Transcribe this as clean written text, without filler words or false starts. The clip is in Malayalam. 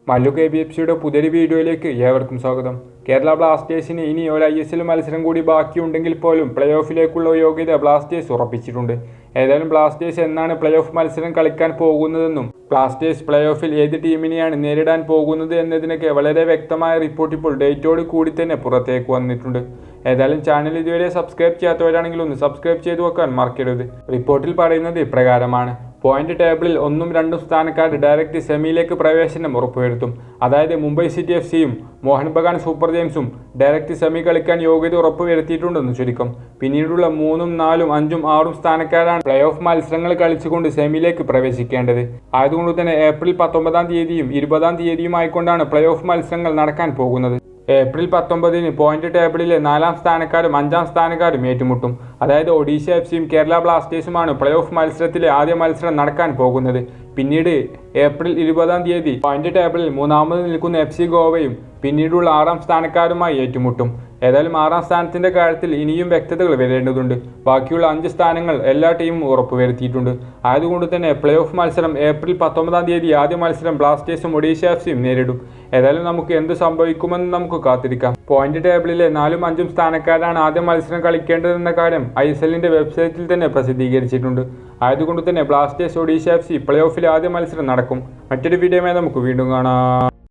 മല്ലു KBFCയുടെ പുതിയൊരു വീഡിയോയിലേക്ക് ഏവർക്കും സ്വാഗതം. കേരള ബ്ലാസ്റ്റേഴ്സിന് ഇനി ഒരു ISL മത്സരം കൂടി ബാക്കിയുണ്ടെങ്കിൽ പോലും പ്ലേ ഓഫിലേക്കുള്ള യോഗ്യത ബ്ലാസ്റ്റേഴ്സ് ഉറപ്പിച്ചിട്ടുണ്ട്. ഏതായാലും ബ്ലാസ്റ്റേഴ്സ് എന്നാണ് പ്ലേ ഓഫ് മത്സരം കളിക്കാൻ പോകുന്നതെന്നും ബ്ലാസ്റ്റേഴ്സ് പ്ലേ ഓഫിൽ ഏത് ടീമിനെയാണ് നേരിടാൻ പോകുന്നത് എന്നതിനൊക്കെ വളരെ വ്യക്തമായ റിപ്പോർട്ട് ഇപ്പോൾ ഡേറ്റോട് കൂടി തന്നെ പുറത്തേക്ക് വന്നിട്ടുണ്ട്. ഏതായാലും ചാനൽ ഇതുവരെ സബ്സ്ക്രൈബ് ചെയ്യാത്തവരാണെങ്കിൽ ഒന്ന് സബ്സ്ക്രൈബ് ചെയ്തു വെക്കാൻ മറക്കരുത്. റിപ്പോർട്ടിൽ പറയുന്നത് ഇപ്രകാരമാണ്. പോയിന്റ് ടേബിളിൽ 1ഉം 2ഉം സ്ഥാനക്കാർ ഡയറക്റ്റ് സെമിയിലേക്ക് പ്രവേശനം ഉറപ്പുവരുത്തും. അതായത് മുംബൈ സിറ്റി FCയും മോഹൻ ബഗാൻ സൂപ്പർ ജയൻസും ഡയറക്റ്റ് സെമി കളിക്കാൻ യോഗ്യത ഉറപ്പുവരുത്തിയിട്ടുണ്ടെന്ന് ചുരുക്കം. പിന്നീടുള്ള 3ഉം 4ഉം 5ഉം 6ഉം സ്ഥാനക്കാരാണ് പ്ലേ ഓഫ് മത്സരങ്ങൾ കളിച്ചുകൊണ്ട് സെമിയിലേക്ക് പ്രവേശിക്കേണ്ടത്. ആയതുകൊണ്ട് തന്നെ ഏപ്രിൽ 19-ാം തീയതിയും 20-ാം തീയതിയുമായിക്കൊണ്ടാണ് പ്ലേ ഓഫ് മത്സരങ്ങൾ നടക്കാൻ പോകുന്നത്. ഏപ്രിൽ 19-ന് പോയിന്റ് ടേബിളിലെ 4-ാം സ്ഥാനക്കാരും 5-ാം സ്ഥാനക്കാരും ഏറ്റുമുട്ടും. അതായത് ഒഡീഷ FCയും കേരള ബ്ലാസ്റ്റേഴ്സുമാണ് പ്ലേ ഓഫ് മത്സരത്തിലെ ആദ്യ മത്സരം നടക്കാൻ പോകുന്നത്. പിന്നീട് ഏപ്രിൽ 20-ാം തീയതി പോയിന്റ് ടേബിളിൽ 3-ാമത് നിൽക്കുന്ന FC ഗോവയും പിന്നീടുള്ള 6-ാം സ്ഥാനക്കാരുമായി ഏറ്റുമുട്ടും. ഏതായാലും 6-ാം സ്ഥാനത്തിന്റെ കാര്യത്തിൽ ഇനിയും വ്യക്തതകൾ വരേണ്ടതുണ്ട്. ബാക്കിയുള്ള 5 സ്ഥാനങ്ങൾ എല്ലാ ടീമും ഉറപ്പുവരുത്തിയിട്ടുണ്ട്. ആയതുകൊണ്ട് തന്നെ പ്ലേ ഓഫ് മത്സരം ഏപ്രിൽ 19-ാം തീയതി ആദ്യ മത്സരം ബ്ലാസ്റ്റേഴ്സും ഒഡീഷ FCയും നേരിടും. ഏതായാലും നമുക്ക് എന്ത് സംഭവിക്കുമെന്ന് നമുക്ക് കാത്തിരിക്കാം. പോയിന്റ് ടേബിളിലെ 4ഉം 5ഉം സ്ഥാനക്കാരാണ് ആദ്യ മത്സരം കളിക്കേണ്ടതെന്ന കാര്യം ISLന്റെ വെബ്സൈറ്റിൽ തന്നെ പ്രസിദ്ധീകരിച്ചിട്ടുണ്ട്. ആയതുകൊണ്ട് തന്നെ ബ്ലാസ്റ്റേഴ്സ് ഒഡീഷ FC പ്ലേ ഓഫിൽ ആദ്യ മത്സരം നടക്കും. മറ്റൊരു വീഡിയോയുമായി നമുക്ക് വീണ്ടും കാണാം.